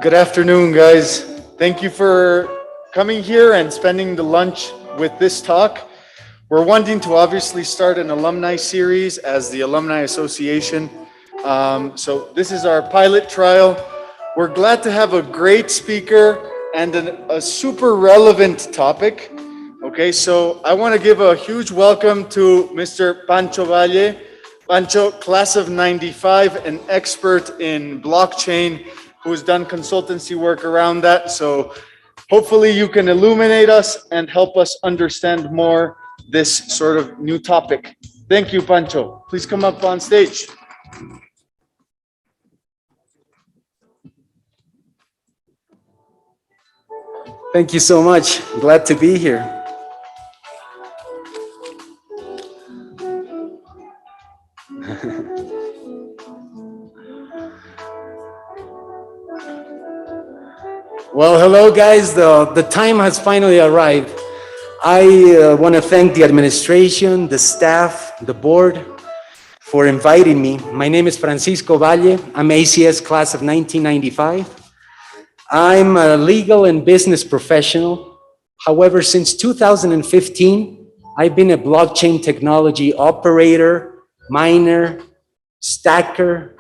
Good afternoon, guys. Thank you for coming here and spending the lunch with this talk. We're wanting to obviously start an alumni series as the Alumni Association. So this is our pilot trial. We're glad to have a great speaker and a super relevant topic. Okay, so I want to give a huge welcome to Mr. Pancho Valle. Pancho, class of 95, an expert in blockchain who has done consultancy work around that. So hopefully you can illuminate us and help us understand more this sort of new topic. Thank you, Pancho. Please come up on stage. Thank you so much. Glad to be here. Well, hello guys. The time has finally arrived. I want to thank the administration, the staff, the board for inviting me. My name is Francisco Valle. I'm ACS class of 1995. I'm a legal and business professional. However, since 2015, I've been a blockchain technology operator, miner, stacker,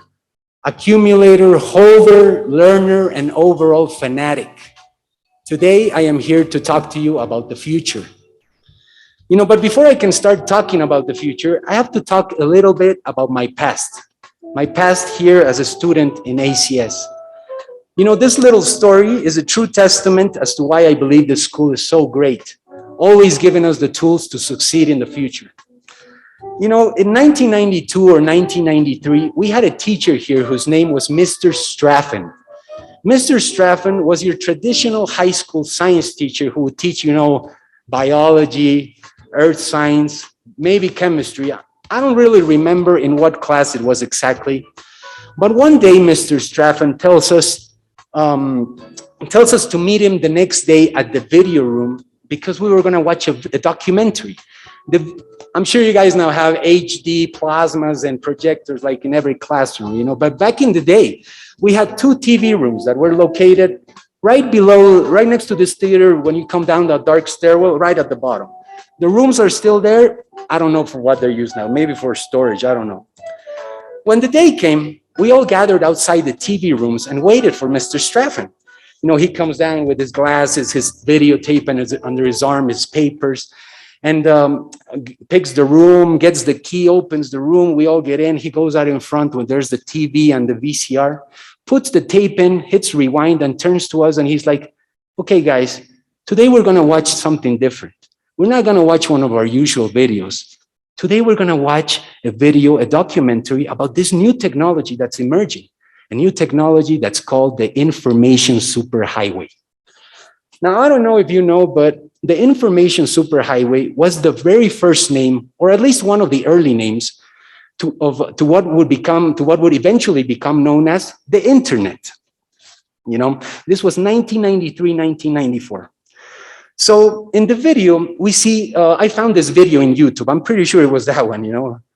accumulator, holder, learner, and overall fanatic. Today, I am here to talk to you about the future. But before I can start talking about the future, I have to talk a little bit about my past. My past here as a student in ACS. This little story is a true testament as to why I believe this school is so great, always giving us the tools to succeed in the future. In 1992 or 1993, we had a teacher here whose name was Mr. Straffen. Mr. Straffen was your traditional high school science teacher who would teach, biology, earth science, maybe chemistry. I don't really remember in what class it was exactly. But one day, Mr. Straffen tells us to meet him the next day at the video room because we were going to watch a documentary. I'm sure you guys now have HD plasmas and projectors like in every classroom, but back in the day, we had two TV rooms that were located right next to this theater when you come down the dark stairwell, right at the bottom. The rooms are still there. I don't know for what they're used now, maybe for storage, I don't know. When the day came, we all gathered outside the TV rooms and waited for Mr. Straffen. He comes down with his glasses, his videotape and under his arm, his papers, and picks the room, gets the key, opens the room. We all get in. He goes out in front when there's the TV and the VCR, puts the tape in, hits rewind, and turns to us. And he's like, okay, guys, today we're going to watch something different. We're not going to watch one of our usual videos. Today, we're going to watch a documentary about this new technology that's emerging, a new technology that's called the information superhighway. Now, I don't know if you know, but the information superhighway was the very first name, or at least one of the early names, to what would eventually become known as the internet. This was 1993, 1994. So in the video, we see, I found this video in YouTube. I'm pretty sure it was that one,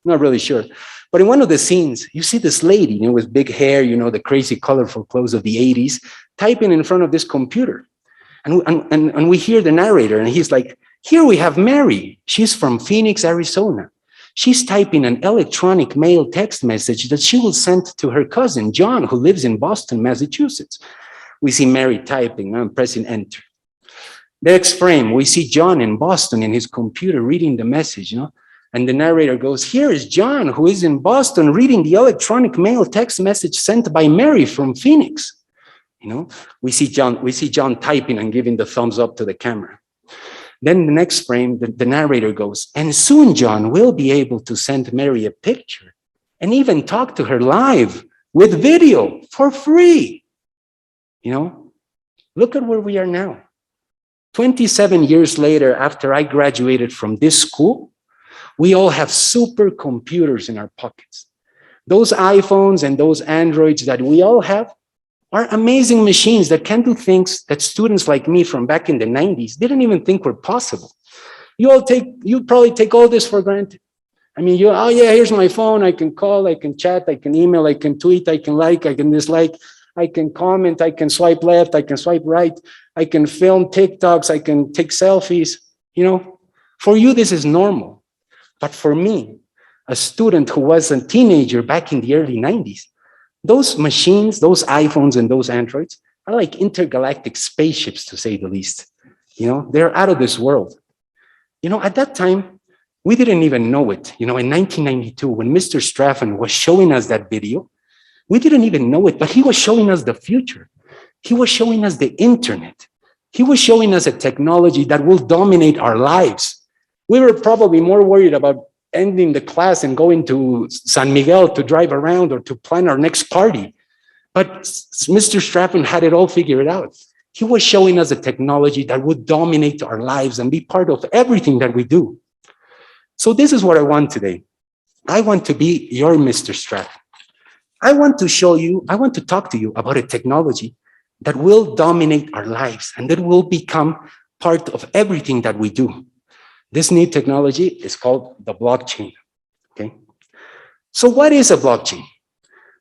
not really sure. But in one of the scenes, you see this lady, with big hair, the crazy colorful clothes of the 80s, typing in front of this computer. And we hear the narrator, and he's like, here we have Mary. She's from Phoenix, Arizona. She's typing an electronic mail text message that she will send to her cousin, John, who lives in Boston, Massachusetts. We see Mary typing, I'm pressing enter. Next frame, we see John in Boston in his computer reading the message, and the narrator goes, here is John, who is in Boston reading the electronic mail text message sent by Mary from Phoenix. We see John typing and giving the thumbs up to the camera. Then the next frame, the narrator goes, and soon John will be able to send Mary a picture and even talk to her live with video for free. Look at where we are now. 27 years later, after I graduated from this school, we all have supercomputers in our pockets. Those iPhones and those Androids that we all have are amazing machines that can do things that students like me from back in the 90s didn't even think were possible. You probably take all this for granted. Here's my phone, I can call, I can chat, I can email, I can tweet, I can like, I can dislike, I can comment, I can swipe left, I can swipe right, I can film TikToks, I can take selfies. For you, this is normal. But for me, a student who was a teenager back in the early 90s, those machines, those iPhones and those Androids are like intergalactic spaceships, to say the least. They're out of this world. At that time, we didn't even know it. In 1992, when Mr. Straffen was showing us that video, we didn't even know it, but he was showing us the future. He was showing us the internet. He was showing us a technology that will dominate our lives. We were probably more worried about ending the class and going to San Miguel to drive around or to plan our next party. But Mr. Straffen had it all figured out. He was showing us a technology that would dominate our lives and be part of everything that we do. So this is what I want today. I want to be your Mr. Straffen. I want to talk to you about a technology that will dominate our lives and that will become part of everything that we do. This new technology is called the blockchain, okay? So what is a blockchain?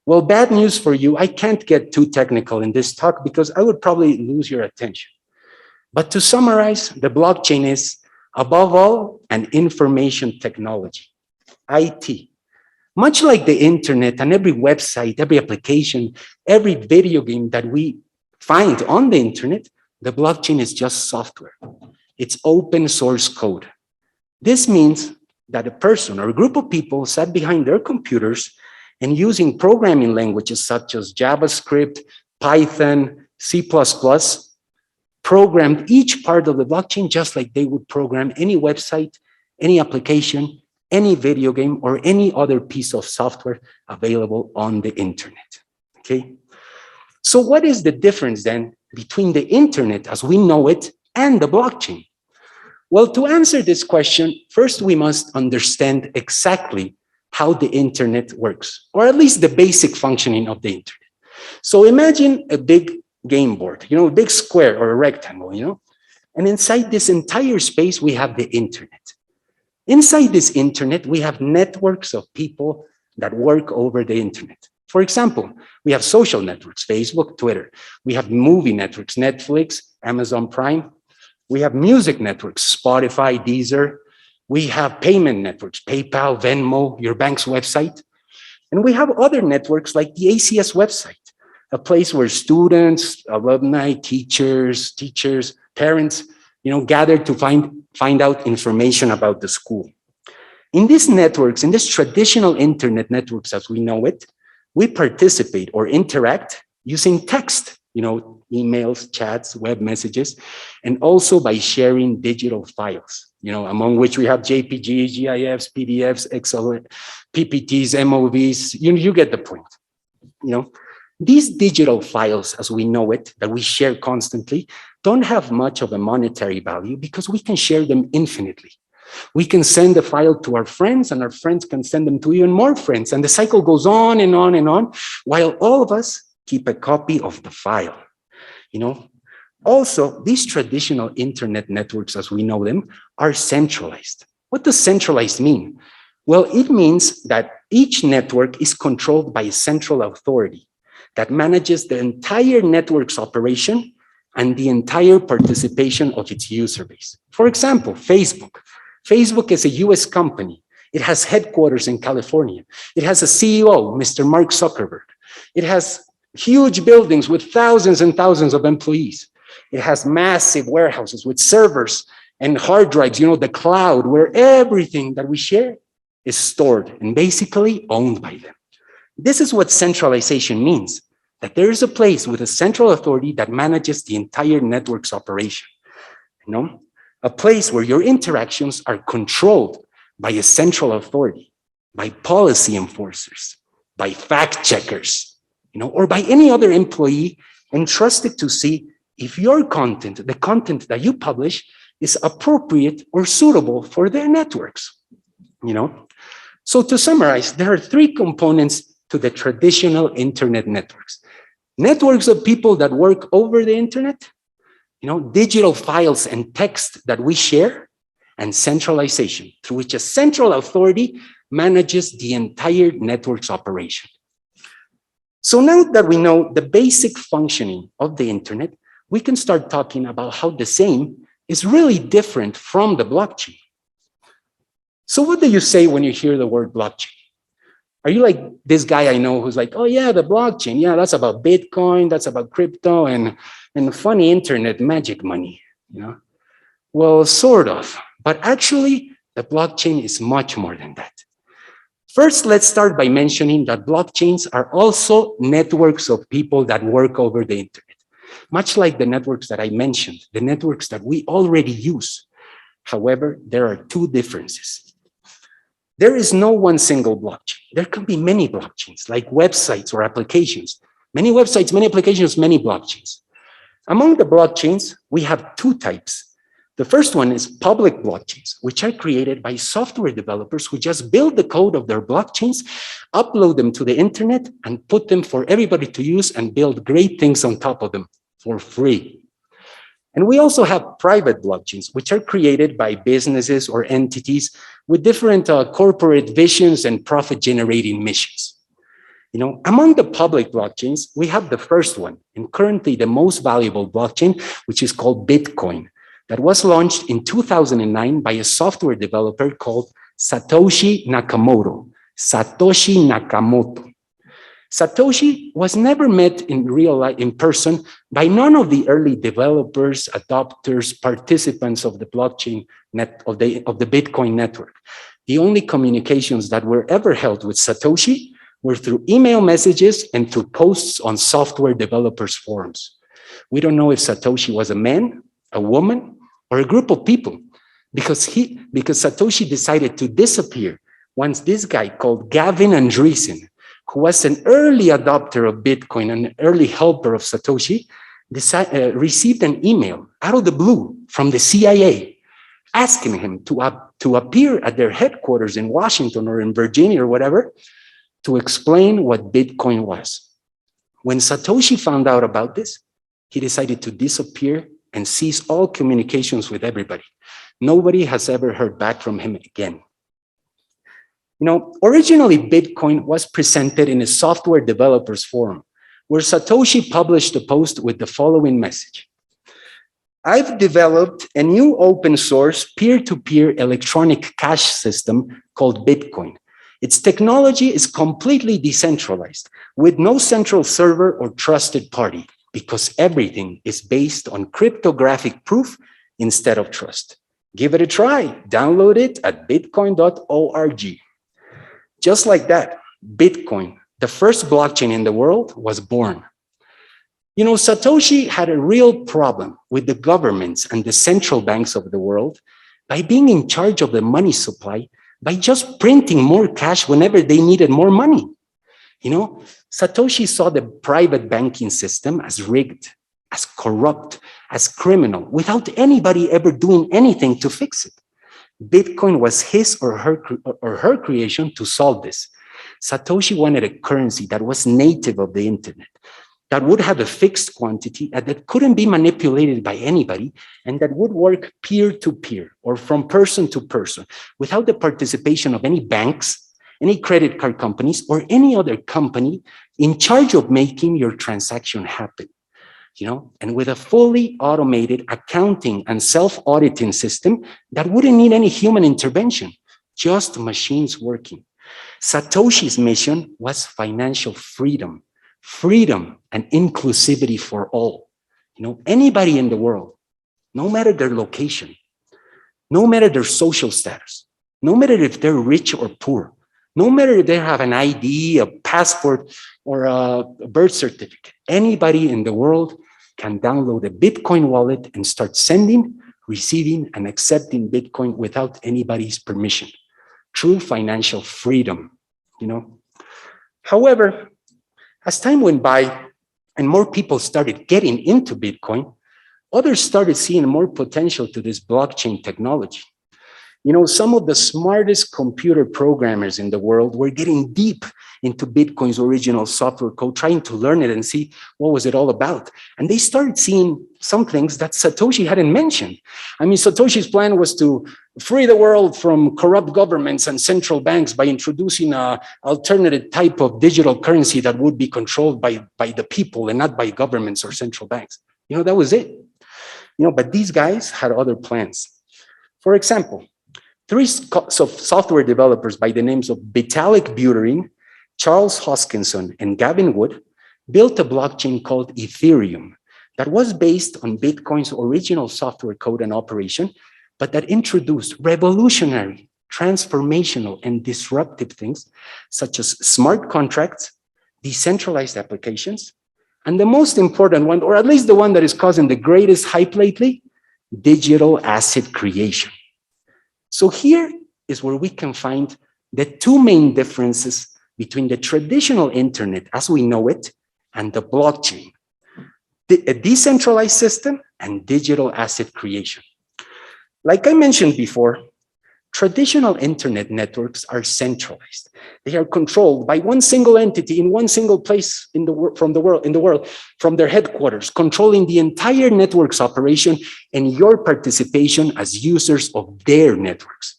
Well, bad news for you, I can't get too technical in this talk because I would probably lose your attention. But to summarize, the blockchain is, above all, an information technology, IT. Much like the internet and every website, every application, every video game that we find on the internet, the blockchain is just software. It's open source code. This means that a person or a group of people sat behind their computers and using programming languages such as JavaScript, Python, C++, programmed each part of the blockchain just like they would program any website, any application, any video game, or any other piece of software available on the internet, okay? So what is the difference then between the internet as we know it and the blockchain? Well, to answer this question, first we must understand exactly how the internet works, or at least the basic functioning of the internet. So imagine a big game board, a big square or a rectangle, and inside this entire space, we have the internet. Inside this internet, we have networks of people that work over the internet. For example, we have social networks, Facebook, Twitter. We have movie networks, Netflix, Amazon Prime. We have music networks, Spotify, Deezer. We have payment networks, PayPal, Venmo, your bank's website. And we have other networks like the ACS website, a place where students, alumni, teachers, parents, gather to find out information about the school. In these networks, in these traditional internet networks as we know it, we participate or interact using text, emails, chats, web messages, and also by sharing digital files, among which we have JPGs, GIFs, PDFs, Excel, PPTs, MOVs, you get the point. These digital files, as we know it, that we share constantly, don't have much of a monetary value because we can share them infinitely. We can send a file to our friends and our friends can send them to even more friends. And the cycle goes on and on and on, while all of us keep a copy of the file. Also, these traditional internet networks, as we know them, are centralized. What does centralized mean? Well, it means that each network is controlled by a central authority that manages the entire network's operation and the entire participation of its user base. For example, Facebook. Facebook is a US company. It has headquarters in California. It has a CEO, Mr. Mark Zuckerberg. It has huge buildings with thousands and thousands of employees. It has massive warehouses with servers and hard drives, the cloud, where everything that we share is stored and basically owned by them. This is what centralization means, that there is a place with a central authority that manages the entire network's operation. A place where your interactions are controlled by a central authority, by policy enforcers, by fact checkers, or by any other employee entrusted to see if your content, the content that you publish, is appropriate or suitable for their networks. So to summarize, there are three components to the traditional internet networks. Networks of people that work over the internet, digital files and text that we share, and centralization, through which a central authority manages the entire network's operation. So now that we know the basic functioning of the internet, we can start talking about how the same is really different from the blockchain. So what do you say when you hear the word blockchain? Are you like this guy I know who's like, oh yeah, the blockchain, yeah, that's about Bitcoin, that's about crypto and funny internet magic money, you know? Well, sort of, but actually the blockchain is much more than that. First, let's start by mentioning that blockchains are also networks of people that work over the internet, much like the networks that I mentioned, the networks that we already use. However, there are two differences. There is no one single blockchain. There can be many blockchains, like websites or applications. Many websites, many applications, many blockchains. Among the blockchains, we have two types. The first one is public blockchains, which are created by software developers who just build the code of their blockchains, upload them to the internet, and put them for everybody to use and build great things on top of them for free. And we also have private blockchains, which are created by businesses or entities with different corporate visions and profit-generating missions. You know, among the public blockchains, we have the first one, and currently the most valuable blockchain, which is called Bitcoin, that was launched in 2009 by a software developer called Satoshi Nakamoto. Satoshi Nakamoto. Satoshi was never met in real life, in person, by none of the early developers, adopters, participants of the blockchain of the Bitcoin network. The only communications that were ever held with Satoshi were through email messages and through posts on software developers forums. We don't know if Satoshi was a man, a woman, or a group of people, because Satoshi decided to disappear once this guy called Gavin Andreessen, who was an early adopter of Bitcoin and an early helper of Satoshi, received an email out of the blue from the CIA asking him to appear at their headquarters in Washington or in Virginia or whatever to explain what Bitcoin was. When Satoshi found out about this, he decided to disappear and cease all communications with everybody. Nobody has ever heard back from him again. You know, originally Bitcoin was presented in a software developers forum where Satoshi published a post with the following message. I've developed a new open source peer-to-peer electronic cash system called Bitcoin. Its technology is completely decentralized with no central server or trusted party because everything is based on cryptographic proof instead of trust. Give it a try. Download it at bitcoin.org. Just like that, Bitcoin, the first blockchain in the world, was born. You know, Satoshi had a real problem with the governments and the central banks of the world by being in charge of the money supply by just printing more cash whenever they needed more money. You know, Satoshi saw the private banking system as rigged, as corrupt, as criminal, without anybody ever doing anything to fix it. Bitcoin was his or her creation to solve this. Satoshi wanted a currency that was native of the internet, that would have a fixed quantity and that couldn't be manipulated by anybody, and that would work peer-to-peer or from person to person without the participation of any banks, any credit card companies, or any other company in charge of making your transaction happen. You know, and with a fully automated accounting and self-auditing system that wouldn't need any human intervention, just machines working. Satoshi's mission was financial freedom, freedom and inclusivity for all. You know, anybody in the world, no matter their location, no matter their social status, no matter if they're rich or poor, no matter if they have an ID, a passport, or a birth certificate, anybody in the world can download a Bitcoin wallet and start sending, receiving, and accepting Bitcoin without anybody's permission. True financial freedom, you know. However, as time went by and more people started getting into Bitcoin, others started seeing more potential to this blockchain technology. You know, some of the smartest computer programmers in the world were getting deep into Bitcoin's original software code, trying to learn it and see what was it all about. And they started seeing some things that Satoshi hadn't mentioned. I mean, Satoshi's plan was to free the world from corrupt governments and central banks by introducing an alternative type of digital currency that would be controlled by the people and not by governments or central banks. You know, that was it. You know, but these guys had other plans. For example, three software developers by the names of Vitalik Buterin, Charles Hoskinson, and Gavin Wood built a blockchain called Ethereum that was based on Bitcoin's original software code and operation, but that introduced revolutionary, transformational, and disruptive things such as smart contracts, decentralized applications, and the most important one, or at least the one that is causing the greatest hype lately, digital asset creation. So here is where we can find the two main differences between the traditional internet as we know it and the blockchain, a decentralized system and digital asset creation. Like I mentioned before, traditional internet networks are centralized. They are controlled by one single entity in one single place in the world, from their headquarters, controlling the entire network's operation and your participation as users of their networks.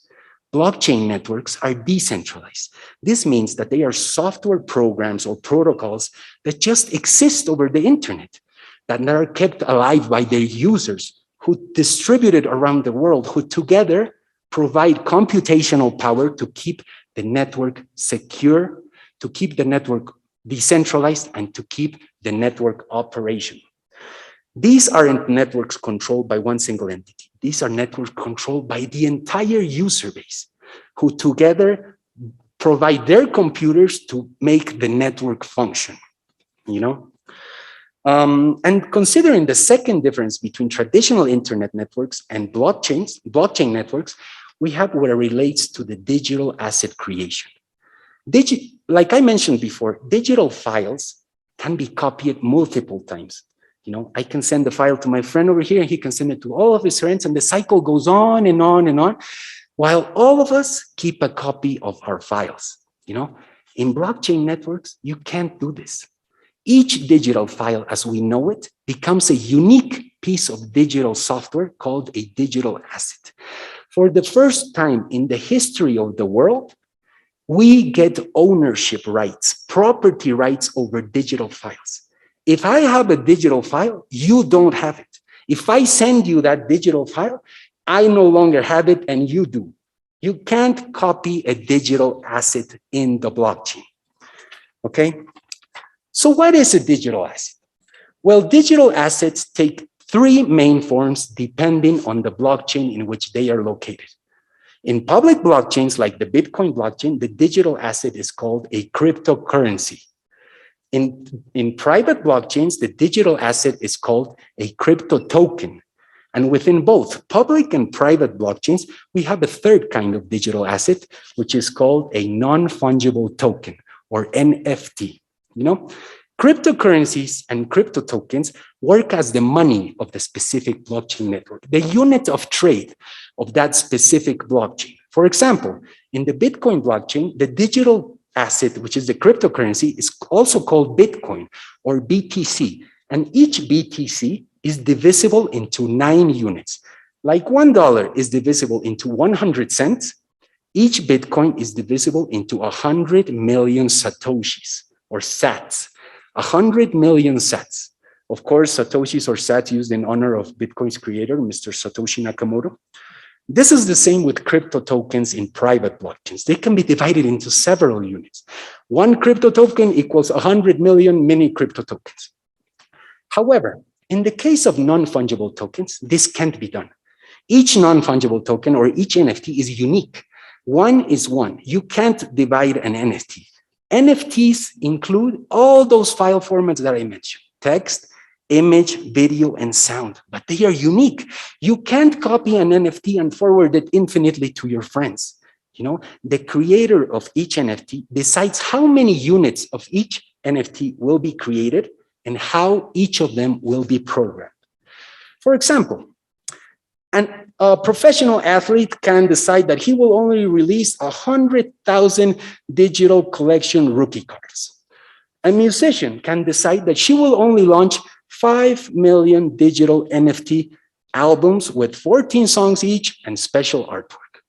Blockchain networks are decentralized. This means that they are software programs or protocols that just exist over the internet, that are kept alive by their users who distribute it around the world, who together provide computational power to keep the network secure, to keep the network decentralized, and to keep the network operational. These aren't networks controlled by one single entity. These are networks controlled by the entire user base, who together provide their computers to make the network function, you know? And considering the second difference between traditional internet networks and blockchain networks, we have what relates to the digital asset creation. Like I mentioned before, digital files can be copied multiple times. You know, I can send the file to my friend over here, and he can send it to all of his friends, and the cycle goes on and on and on, while all of us keep a copy of our files. You know, in blockchain networks, you can't do this. Each digital file, as we know it, becomes a unique piece of digital software called a digital asset. For the first time in the history of the world, we get ownership rights, property rights over digital files. If I have a digital file, you don't have it. If I send you that digital file, I no longer have it and you do. You can't copy a digital asset in the blockchain, okay? So what is a digital asset? Well, digital assets take three main forms depending on the blockchain in which they are located. In public blockchains like the Bitcoin blockchain, the digital asset is called a cryptocurrency. In private blockchains, the digital asset is called a crypto token. And within both public and private blockchains, we have a third kind of digital asset, which is called a non-fungible token, or NFT. You know, cryptocurrencies and crypto tokens work as the money of the specific blockchain network, the unit of trade of that specific blockchain. For example, in the Bitcoin blockchain, the digital asset, which is the cryptocurrency, is also called Bitcoin or BTC. And each BTC is divisible into 9 units. Like $1 is divisible into 100 cents, each Bitcoin is divisible into 100 million Satoshis or sats, 100 million sats. Of course, Satoshis or sats used in honor of Bitcoin's creator, Mr. Satoshi Nakamoto. This is the same with crypto tokens in private blockchains. They can be divided into several units. One crypto token equals 100 million mini crypto tokens. However, in the case of non-fungible tokens, this can't be done. Each non-fungible token or each NFT is unique. One is one. You can't divide an NFT. NFTs include all those file formats that I mentioned: text, image, video, and sound, but they are unique. You can't copy an NFT and forward it infinitely to your friends. You know, the creator of each NFT decides how many units of each NFT will be created and how each of them will be programmed. For example, And a professional athlete can decide that he will only release 100,000 digital collection rookie cards. A musician can decide that she will only launch 5 million digital NFT albums with 14 songs each and special artwork.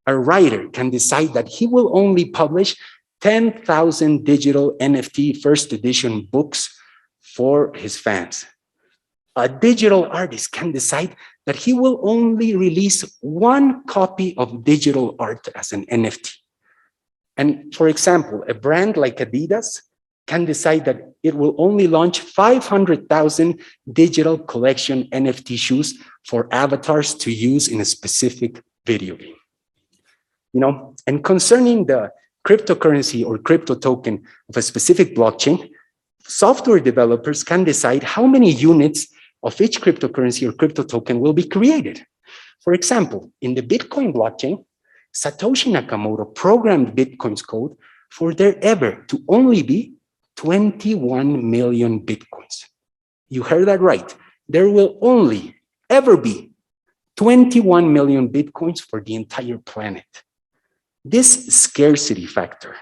A writer can decide that he will only publish 10,000 digital NFT first edition books for his fans. A digital artist can decide that he will only release one copy of digital art as an NFT. And for example, a brand like Adidas can decide that it will only launch 500,000 digital collection NFT shoes for avatars to use in a specific video game. And concerning the cryptocurrency or crypto token of a specific blockchain, software developers can decide how many units of each cryptocurrency or crypto token will be created. For example, in the Bitcoin blockchain, Satoshi Nakamoto programmed Bitcoin's code for there ever to only be 21 million Bitcoins. You heard that right. There will only ever be 21 million Bitcoins for the entire planet. This scarcity factor,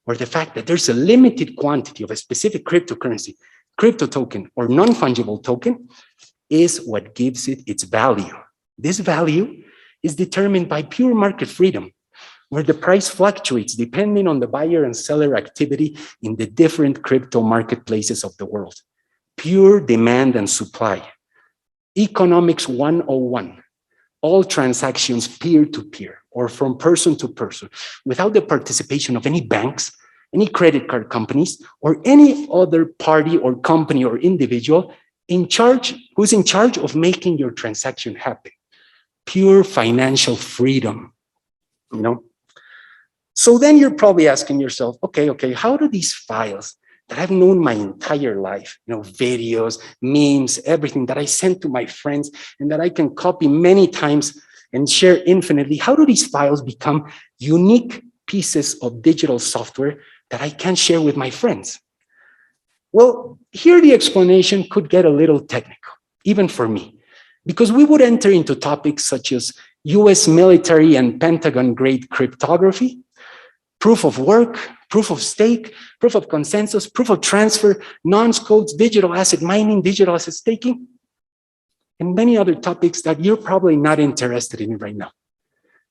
or the fact that there's a limited quantity of a specific cryptocurrency, crypto token, or non-fungible token, is what gives it its value. This value is determined by pure market freedom, where the price fluctuates depending on the buyer and seller activity in the different crypto marketplaces of the world. Pure demand and supply. Economics 101. All transactions peer-to-peer or from person to person without the participation of any banks, any credit card companies, or any other party or company or individual who's in charge of making your transaction happen. Pure financial freedom, So then you're probably asking yourself, okay, how do these files that I've known my entire life, videos, memes, everything that I send to my friends and that I can copy many times and share infinitely, how do these files become unique pieces of digital software that I can share with my friends? Well, here the explanation could get a little technical, even for me, because we would enter into topics such as US military and Pentagon-grade cryptography, proof of work, proof of stake, proof of consensus, proof of transfer, nonce codes, digital asset mining, digital asset staking, and many other topics that you're probably not interested in right now.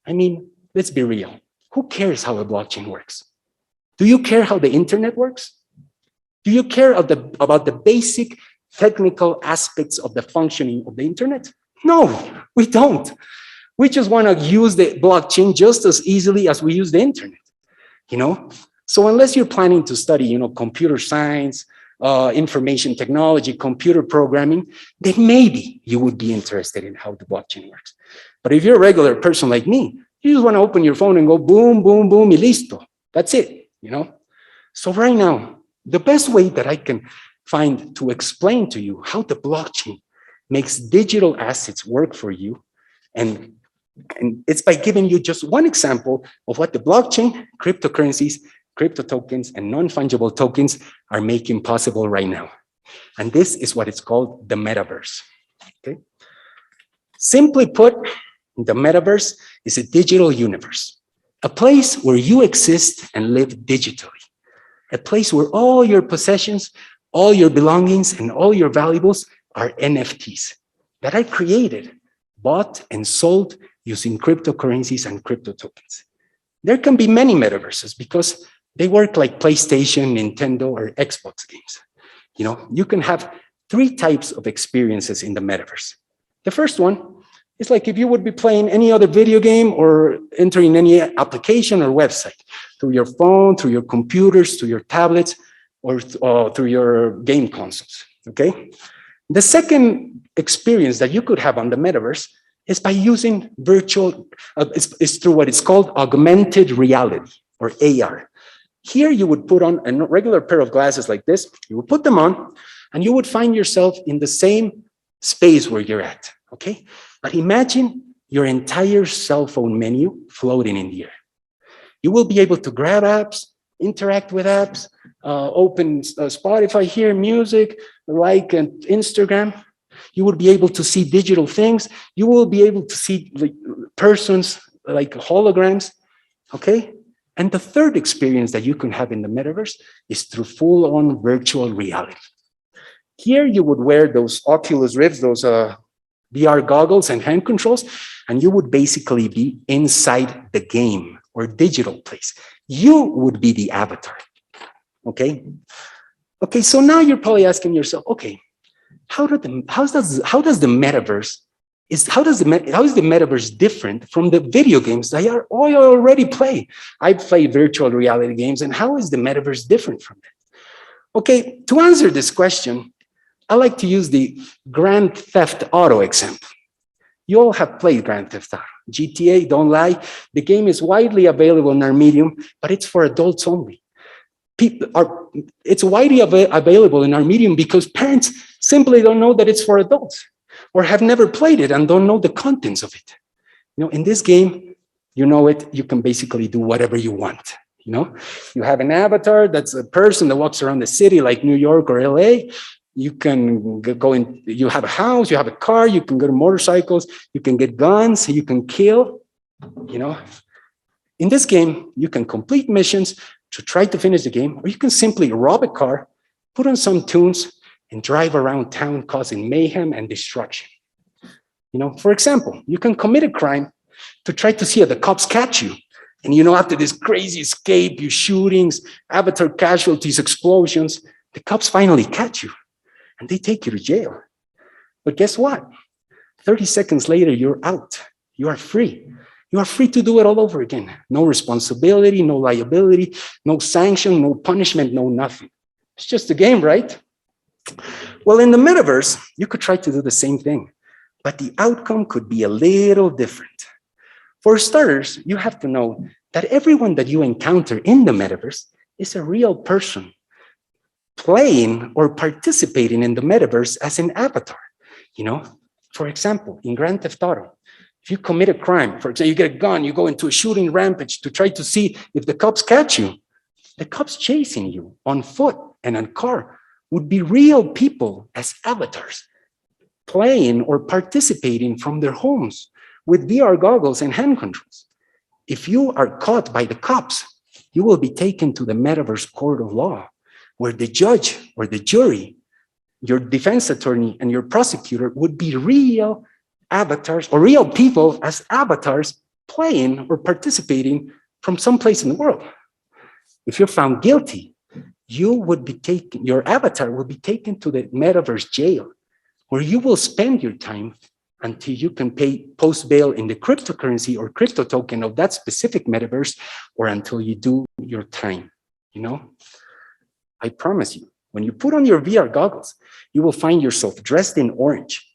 I mean, let's be real. Who cares how a blockchain works? Do you care how the internet works? Do you care about the basic technical aspects of the functioning of the internet? No, we don't. We just want to use the blockchain just as easily as we use the internet, So unless you're planning to study, computer science, information technology, computer programming, then maybe you would be interested in how the blockchain works. But if you're a regular person like me, you just want to open your phone and go boom, boom, boom, y listo. That's it, So right now, the best way that I can find to explain to you how the blockchain makes digital assets work for you, and it's by giving you just one example of what the blockchain, cryptocurrencies, crypto tokens, and non-fungible tokens are making possible right now. And this is what it's called the Metaverse. Okay? Simply put, the Metaverse is a digital universe, a place where you exist and live digitally, a place where all your possessions, all your belongings, and all your valuables are NFTs that are created, bought, and sold using cryptocurrencies and crypto tokens. There can be many metaverses because they work like PlayStation, Nintendo, or Xbox games. You can have 3 types of experiences in the metaverse. The first one is like if you would be playing any other video game or entering any application or website through your phone, through your computers, through your tablets, or through your game consoles, okay? The second experience that you could have on the metaverse is by using is through what is called augmented reality, or AR. Here you would put on a regular pair of glasses like this, you would put them on, and you would find yourself in the same space where you're at, okay? But imagine your entire cell phone menu floating in the air. You will be able to grab apps, interact with apps, open Spotify, hear music, like and Instagram. You will be able to see digital things. You will be able to see like persons, like holograms, okay? And the third experience that you can have in the metaverse is through full-on virtual reality. Here you would wear those Oculus Rifts, those VR goggles and hand controls, and you would basically be inside the game or digital place. You would be the avatar, okay? Okay, so now you're probably asking yourself, okay, how is the metaverse different from the video games that I already play? I play virtual reality games, and how is the metaverse different from that? Okay, to answer this question, I like to use the Grand Theft Auto example. You all have played Grand Theft Auto. GTA, don't lie. The game is widely available in our medium, but it's for adults only. It's widely available in our medium because parents simply don't know that it's for adults or have never played it and don't know the contents of it. You know, in this game, you know it, you can basically do whatever you want. You know, you have an avatar that's a person that walks around the city like New York or LA. You can go in, you have a house, you have a car, you can go to motorcycles, you can get guns, you can kill, you know. In this game, you can complete missions to try to finish the game, or you can simply rob a car, put on some tunes, and drive around town causing mayhem and destruction. You know, for example, you can commit a crime to try to see if the cops catch you. And you know, after this crazy escape, you shootings, avatar casualties, explosions, the cops finally catch you. And they take you to jail. But guess what? 30 seconds later, you're out. You are free. You are free to do it all over again. No responsibility, no liability, no sanction, no punishment, no nothing. It's just a game, right? Well, in the metaverse, you could try to do the same thing, but the outcome could be a little different. For starters, you have to know that everyone that you encounter in the metaverse is a real person playing or participating in the metaverse as an avatar. You know, for example, in Grand Theft Auto, if you commit a crime, for example, you get a gun, you go into a shooting rampage to try to see if the cops catch you, the cops chasing you on foot and on car would be real people as avatars, playing or participating from their homes with VR goggles and hand controls. If you are caught by the cops, you will be taken to the metaverse court of law, where the judge or the jury, your defense attorney and your prosecutor would be real avatars or real people as avatars playing or participating from someplace in the world. If you're found guilty, your avatar will be taken to the metaverse jail, where you will spend your time until you can pay post bail in the cryptocurrency or crypto token of that specific metaverse, or until you do your time, you know? I promise you, when you put on your VR goggles, you will find yourself dressed in orange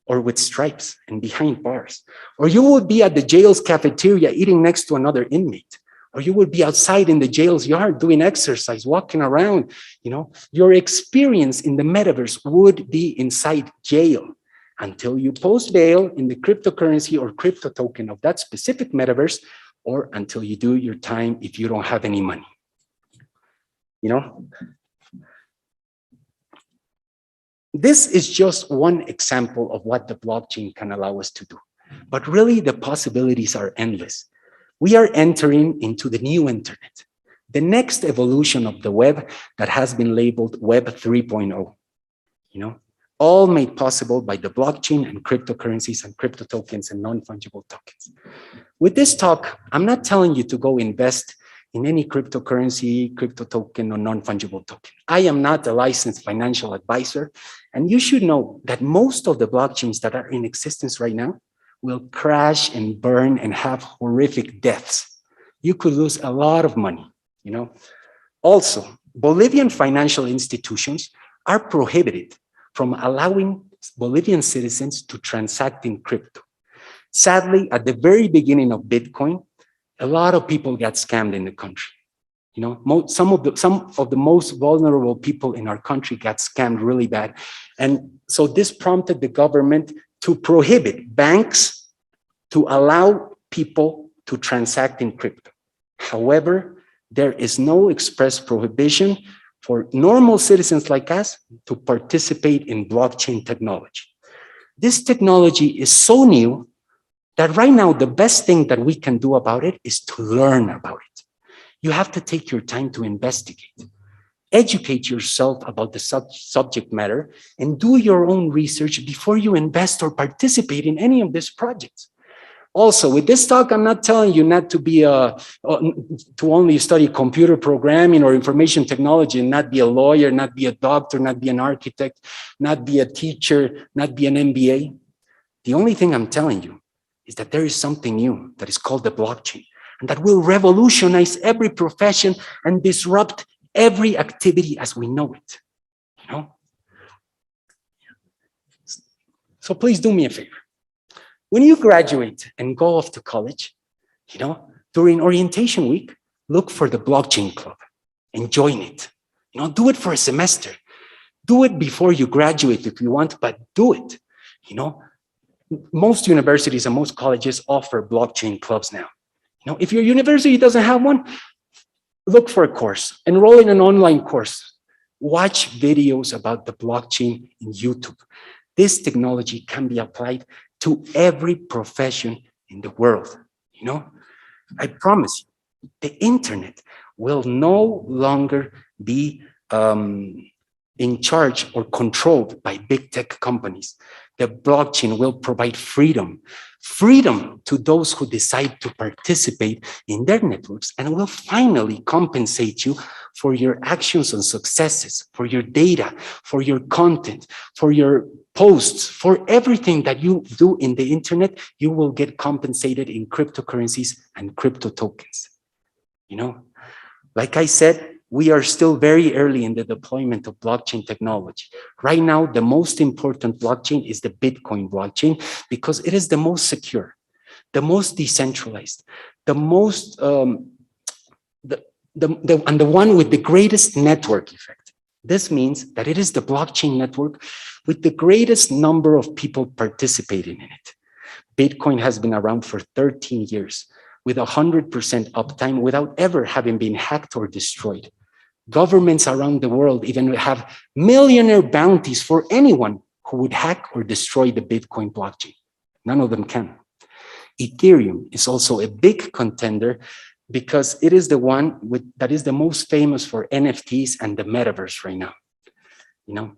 or with stripes and behind bars, or you will be at the jail's cafeteria eating next to another inmate, or you will be outside in the jail's yard doing exercise, walking around. You know, your experience in the metaverse would be inside jail until you post bail in the cryptocurrency or crypto token of that specific metaverse, or until you do your time if you don't have any money. You know, this is just one example of what the blockchain can allow us to do. But really, the possibilities are endless. We are entering into the new internet, the next evolution of the web that has been labeled Web 3.0. You know, all made possible by the blockchain and cryptocurrencies and crypto tokens and non-fungible tokens. With this talk, I'm not telling you to go invest in any cryptocurrency, crypto token, or non-fungible token. I am not a licensed financial advisor, and you should know that most of the blockchains that are in existence right now will crash and burn and have horrific deaths. You could lose a lot of money, you know. Also, Bolivian financial institutions are prohibited from allowing Bolivian citizens to transact in crypto. Sadly, at the very beginning of Bitcoin, a lot of people got scammed in the country. You know, some of the most vulnerable people in our country got scammed really bad. And so this prompted the government to prohibit banks to allow people to transact in crypto. However, there is no express prohibition for normal citizens like us to participate in blockchain technology. This technology is so new that right now the best thing that we can do about it is to learn about it. You have to take your time to investigate. Educate yourself about the subject matter and do your own research before you invest or participate in any of these projects. Also, with this talk, I'm not telling you not to be to only study computer programming or information technology and not be a lawyer, not be a doctor, not be an architect, not be a teacher, not be an MBA. The only thing I'm telling you is that there is something new that is called the blockchain, and that will revolutionize every profession and disrupt every activity as we know it. You know? So please do me a favor. When you graduate and go off to college, you know, during orientation week, look for the blockchain club and join it. You know, do it for a semester. Do it before you graduate if you want, but do it. You know, most universities and most colleges offer blockchain clubs now. You know, if your university doesn't have one, look for a course, enroll in an online course, watch videos about the blockchain in YouTube. This technology can be applied to every profession in the world. You know, I promise you, the internet will no longer be in charge or controlled by big tech companies. The blockchain will provide freedom to those who decide to participate in their networks, and will finally compensate you for your actions and successes, for your data, for your content, for your posts, for everything that you do in the internet. You will get compensated in cryptocurrencies and crypto tokens. You know, like I said, we are still very early in the deployment of blockchain technology. Right now, the most important blockchain is the Bitcoin blockchain, because it is the most secure, the most decentralized, the most, and the one with the greatest network effect. This means that it is the blockchain network with the greatest number of people participating in it. Bitcoin has been around for 13 years with 100% uptime without ever having been hacked or destroyed. Governments around the world even have millionaire bounties for anyone who would hack or destroy the Bitcoin blockchain. None of them can. Ethereum is also a big contender because it is the one that is the most famous for NFTs and the Metaverse right now. You know,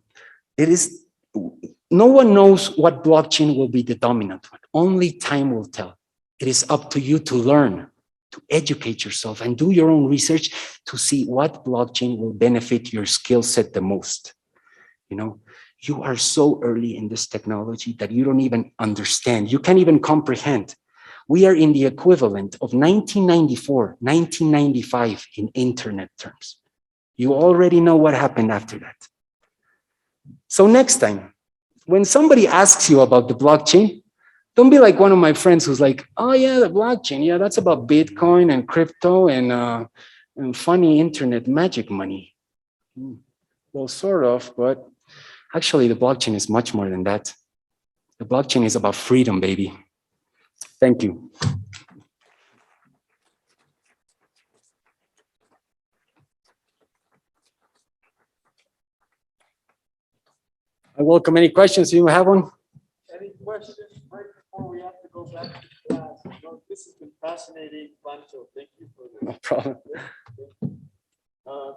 no one knows what blockchain will be the dominant one. Only time will tell. It is up to you to learn, to educate yourself and do your own research to see what blockchain will benefit your skill set the most. You know, you are so early in this technology that you don't even understand. You can't even comprehend. We are in the equivalent of 1994, 1995 in internet terms. You already know what happened after that. So next time, when somebody asks you about the blockchain, don't be like one of my friends who's like, oh yeah, the blockchain, yeah, that's about Bitcoin and crypto and funny internet magic money. Well, sort of, but actually the blockchain is much more than that. The blockchain is about freedom, baby. Thank you. I welcome any questions. You have one? Any questions right before we have to go back to class? No, this has been fascinating, Pancho. Thank you for this. No problem.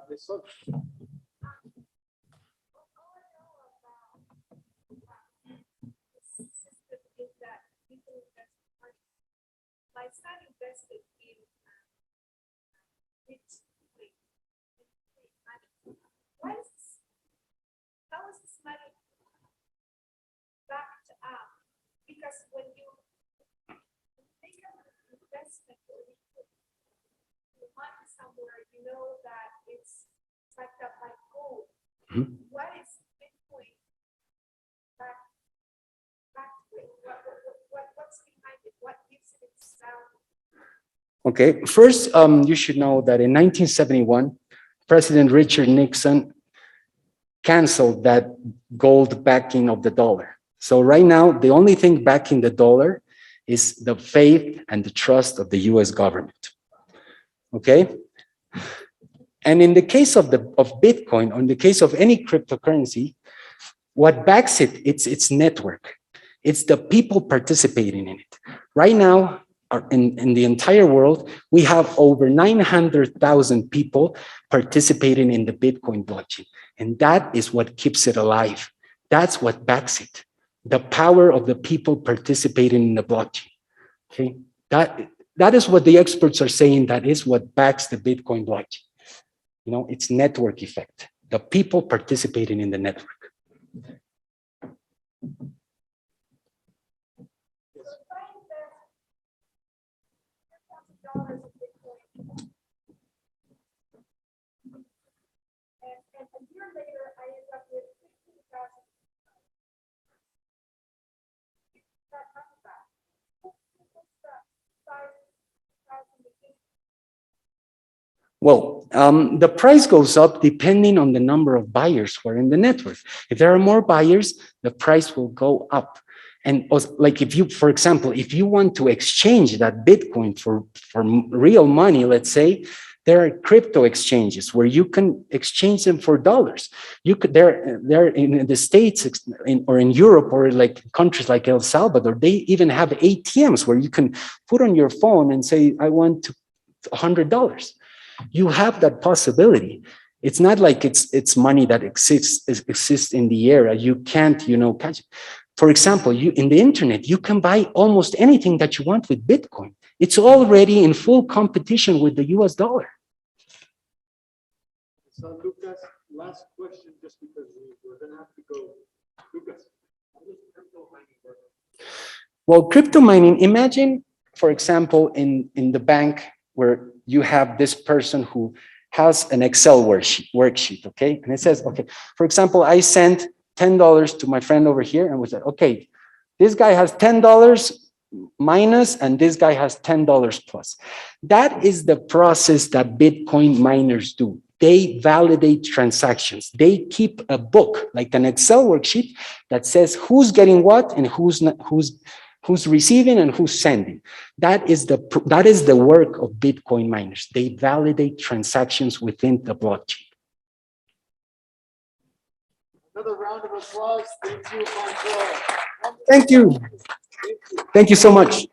This one. My son invested in money. How is this money backed up? Because when you think of an investment or you put your money somewhere, you know that it's backed up by gold. Mhm. What is Bitcoin backed with? What's behind it? What gives it its value? Okay, first, you should know that in 1971, President Richard Nixon canceled that gold backing of the dollar. So right now, the only thing backing the dollar is the faith and the trust of the US government. Okay? And in the case of Bitcoin, or in the case of any cryptocurrency, what backs it, it's its network. It's the people participating in it. Right now, in the entire world, we have over 900,000 people participating in the Bitcoin blockchain. And that is what keeps it alive. That's what backs it. The power of the people participating in the blockchain. Okay, that is what the experts are saying. That is what backs the Bitcoin blockchain. It's network effect. The people participating in the network. $1,000 of Bitcoin. And a year later, I end up with 15,000. That money back. What's the 5,000 again? Well, the price goes up depending on the number of buyers who are in the network. If there are more buyers, the price will go up. And like if you, for example, if you want to exchange that Bitcoin for real money, let's say, there are crypto exchanges where you can exchange them for dollars. You could, they're in the States or in Europe or like countries like El Salvador, they even have ATMs where you can put on your phone and say, I want $100. You have that possibility. It's not like it's money that exists in the air. You can't, catch it. For example, in the internet, you can buy almost anything that you want with Bitcoin. It's already in full competition with the US dollar. So Lucas, last question, just because we're going to have to go. Lucas, how does crypto mining work? Well, crypto mining, imagine, for example, in the bank where you have this person who has an Excel worksheet, okay? And it says, okay, for example, I sent $10 to my friend over here, and we said, okay, this guy has $10 minus, and this guy has $10 plus. That is the process that Bitcoin miners do. They validate transactions. They keep a book, like an Excel worksheet, that says who's getting what and who's receiving and who's sending. That is the work of Bitcoin miners. They validate transactions within the blockchain. Another round of applause. Thank you, Juan. Thank you. Thank you so much.